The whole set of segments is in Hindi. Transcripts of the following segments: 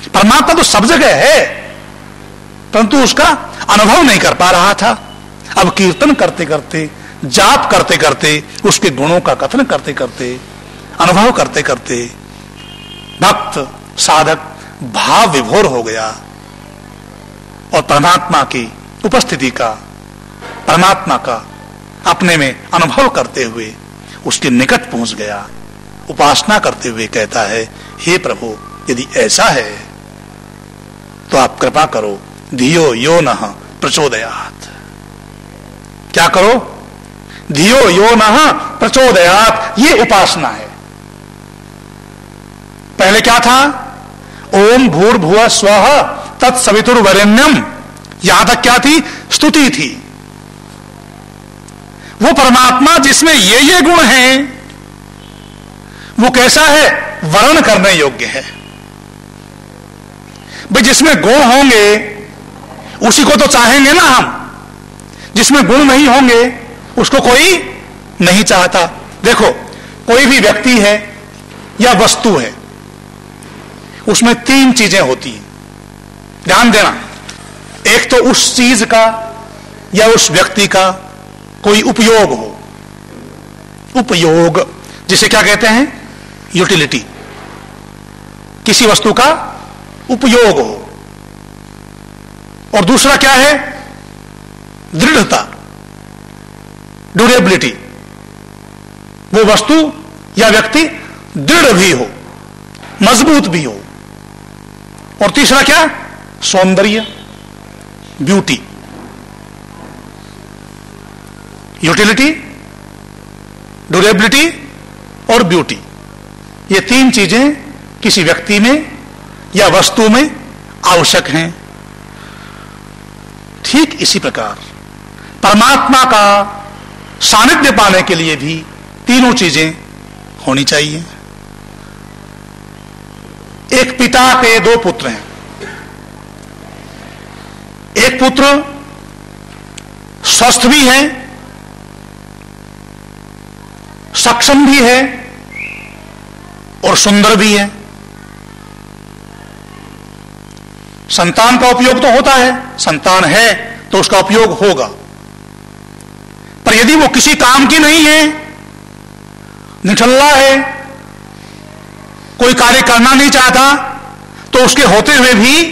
परमात्मा तो सब जगह है, परंतु उसका अनुभव नहीं कर पा रहा था। अब कीर्तन करते करते, जाप करते करते, उसके गुणों का कथन करते करते, अनुभव करते करते भक्त साधक भाव विभोर हो गया और परमात्मा की उपस्थिति का, परमात्मा का अपने में अनुभव करते हुए उसके निकट पहुंच गया। उपासना करते हुए कहता है, हे प्रभु, यदि ऐसा है तो आप कृपा करो, धियो यो नः प्रचोदयात्। क्या करो? धियो यो नः प्रचोदयात्। ये उपासना है। पहले क्या था? ओम भूर्भुवः स्वः तत्सवितुर्वरेण्यम। यहां तक क्या थी? स्तुति थी। वो परमात्मा जिसमें ये गुण हैं, वो कैसा है? वर्ण करने योग्य है। भाई जिसमें गुण होंगे उसी को तो चाहेंगे ना हम। जिसमें गुण नहीं होंगे उसको कोई नहीं चाहता। देखो, कोई भी व्यक्ति है या वस्तु है, उसमें तीन चीजें होती हैं, ध्यान देना। एक तो उस चीज का या उस व्यक्ति का कोई उपयोग हो, उपयोग जिसे क्या कहते हैं? यूटिलिटी। किसी वस्तु का उपयोग हो। और दूसरा क्या है? दृढ़ता, ड्यूरेबिलिटी। वो वस्तु या व्यक्ति दृढ़ भी हो, मजबूत भी हो। और तीसरा क्या? सौंदर्य, ब्यूटी। यूटिलिटी, ड्यूरेबिलिटी और ब्यूटी। ये तीन चीजें किसी व्यक्ति में या वस्तु में आवश्यक हैं। ठीक इसी प्रकार परमात्मा का सानिध्य पाने के लिए भी तीनों चीजें होनी चाहिए। एक पिता के दो पुत्र हैं। एक पुत्र स्वस्थ भी है, सक्षम भी है और सुंदर भी है। संतान का उपयोग तो होता है, संतान है तो उसका उपयोग होगा, पर यदि वो किसी काम की नहीं है, निठल्ला है, कोई कार्य करना नहीं चाहता, तो उसके होते हुए भी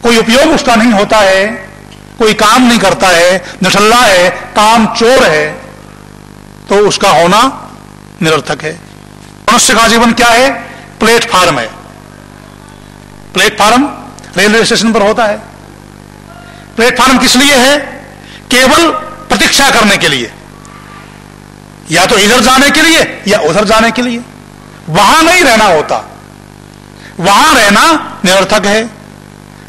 कोई उपयोग उसका नहीं होता है, कोई काम नहीं करता है, निठल्ला है, काम चोर है, तो उसका होना निरर्थक है। मनुष्य का जीवन क्या है? प्लेटफार्म है। प्लेटफार्म रेलवे स्टेशन पर होता है। प्लेटफार्म किस लिए है? केवल प्रतीक्षा करने के लिए, या तो इधर जाने के लिए या उधर जाने के लिए। वहां नहीं रहना होता, वहां रहना निरर्थक है।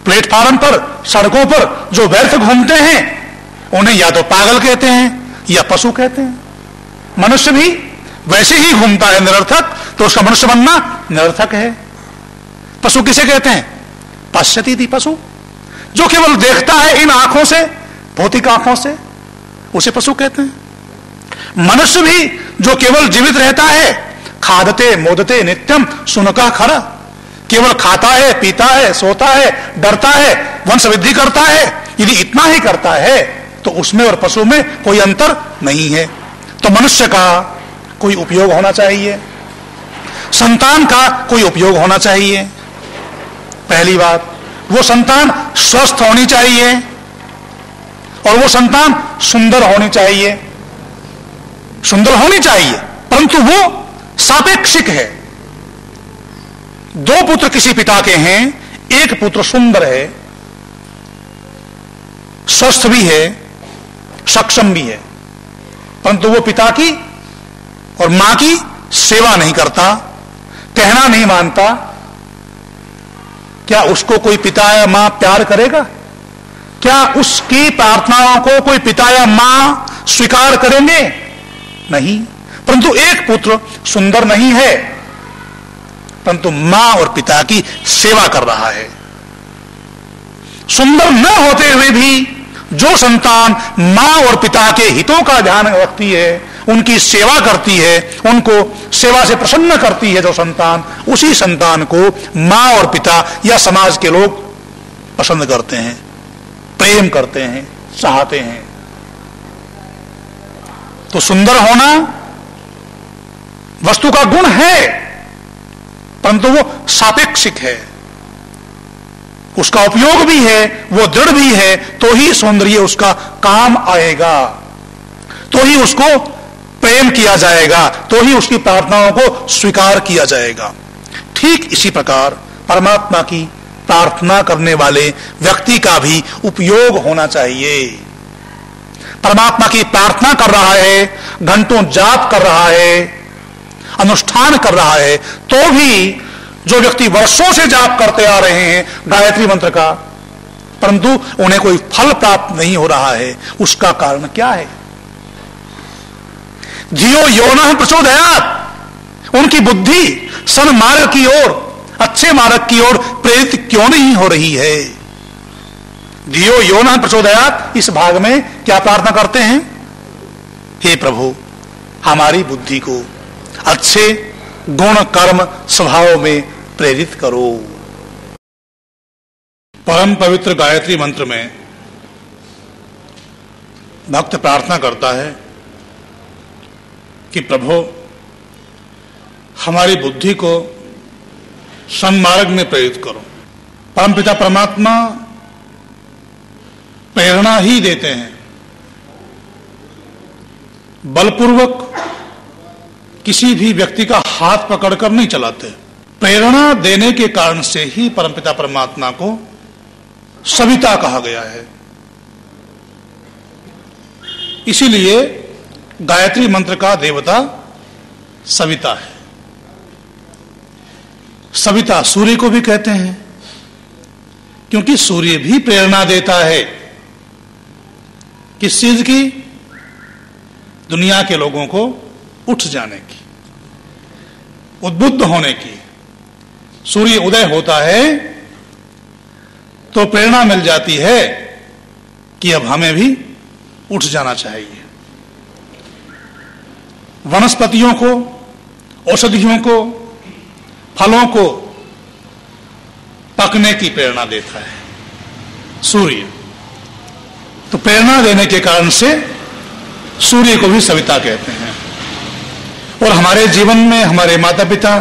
प्लेटफार्म पर, सड़कों पर जो व्यर्थ घूमते हैं उन्हें या तो पागल कहते हैं या पशु कहते हैं। मनुष्य भी वैसे ही घूमता है निरर्थक, तो उसका मनुष्य बनना निरर्थक है। पशु किसे कहते हैं? पश्यति थी पशु, जो केवल देखता है इन आंखों से, भौतिक आंखों से, उसे पशु कहते हैं। मनुष्य भी जो केवल जीवित रहता है, खादते मोदते नित्यम सुनका खरा, केवल खाता है, पीता है, सोता है, डरता है, वंश वृद्धि करता है, यदि इतना ही करता है तो उसमें और पशु में कोई अंतर नहीं है। तो मनुष्य का कोई उपयोग होना चाहिए, संतान का कोई उपयोग होना चाहिए। पहली बात, वो संतान स्वस्थ होनी चाहिए और वो संतान सुंदर होनी चाहिए। सुंदर होनी चाहिए, परंतु वो सापेक्षिक है। दो पुत्र किसी पिता के हैं, एक पुत्र सुंदर है, स्वस्थ भी है, सक्षम भी है, परंतु वो पिता की और मां की सेवा नहीं करता, कहना नहीं मानता। क्या उसको कोई पिता या मां प्यार करेगा? क्या उसकी प्रार्थनाओं को कोई पिता या मां स्वीकार करेंगे? नहीं। परंतु एक पुत्र सुंदर नहीं है, परंतु मां और पिता की सेवा कर रहा है। सुंदर न होते हुए भी जो संतान मां और पिता के हितों का ध्यान रखती है, उनकी सेवा करती है, उनको सेवा से प्रसन्न करती है जो संतान, उसी संतान को मां और पिता या समाज के लोग पसंद करते हैं, प्रेम करते हैं, चाहते हैं। तो सुंदर होना वस्तु का गुण है, परंतु वो सापेक्षिक है, उसका उपयोग भी है, वो दृढ़ भी है, तो ही सौंदर्य उसका काम आएगा, तो ही उसको प्रेम किया जाएगा, तो ही उसकी प्रार्थनाओं को स्वीकार किया जाएगा। ठीक इसी प्रकार परमात्मा की प्रार्थना करने वाले व्यक्ति का भी उपयोग होना चाहिए। परमात्मा की प्रार्थना कर रहा है, घंटों जाप कर रहा है, अनुष्ठान कर रहा है, तो भी जो व्यक्ति वर्षों से जाप करते आ रहे हैं गायत्री मंत्र का, परंतु उन्हें कोई फल प्राप्त नहीं हो रहा है, उसका कारण क्या है? जियो योनः प्रचोदयात्, उनकी बुद्धि सन्मार्ग की ओर, अच्छे मार्ग की ओर प्रेरित क्यों नहीं हो रही है? जियो योनः प्रचोदयात्, इस भाग में क्या प्रार्थना करते हैं? हे प्रभु, हमारी बुद्धि को अच्छे गुण कर्म स्वभाव में प्रेरित करो। परम पवित्र गायत्री मंत्र में भक्त प्रार्थना करता है कि प्रभु हमारी बुद्धि को सन्मार्ग में प्रेरित करो। परमपिता परमात्मा प्रेरणा ही देते हैं, बलपूर्वक किसी भी व्यक्ति का हाथ पकड़कर नहीं चलाते। प्रेरणा देने के कारण से ही परमपिता परमात्मा को सविता कहा गया है। इसीलिए गायत्री मंत्र का देवता सविता है। सविता सूर्य को भी कहते हैं, क्योंकि सूर्य भी प्रेरणा देता है। किस चीज की? दुनिया के लोगों को उठ जाने की, उद्बुद्ध होने की। सूर्य उदय होता है तो प्रेरणा मिल जाती है कि अब हमें भी उठ जाना चाहिए। वनस्पतियों को, औषधियों को, फलों को पकने की प्रेरणा देता है सूर्य। तो प्रेरणा देने के कारण से सूर्य को भी सविता कहते हैं। और हमारे जीवन में हमारे माता पिता,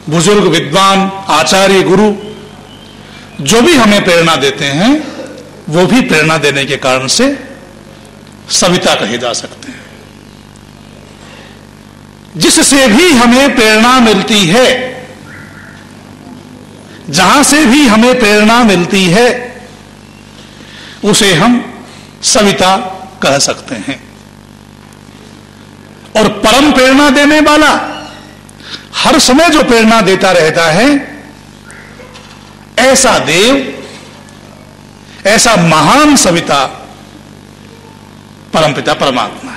बुजुर्ग, विद्वान, आचार्य, गुरु जो भी हमें प्रेरणा देते हैं, वो भी प्रेरणा देने के कारण से सविता कहे जा सकते हैं। जिससे भी हमें प्रेरणा मिलती है, जहां से भी हमें प्रेरणा मिलती है, उसे हम सविता कह सकते हैं। और परम प्रेरणा देने वाला, हर समय जो प्रेरणा देता रहता है, ऐसा देव, ऐसा महान सविता परमपिता परमात्मा है।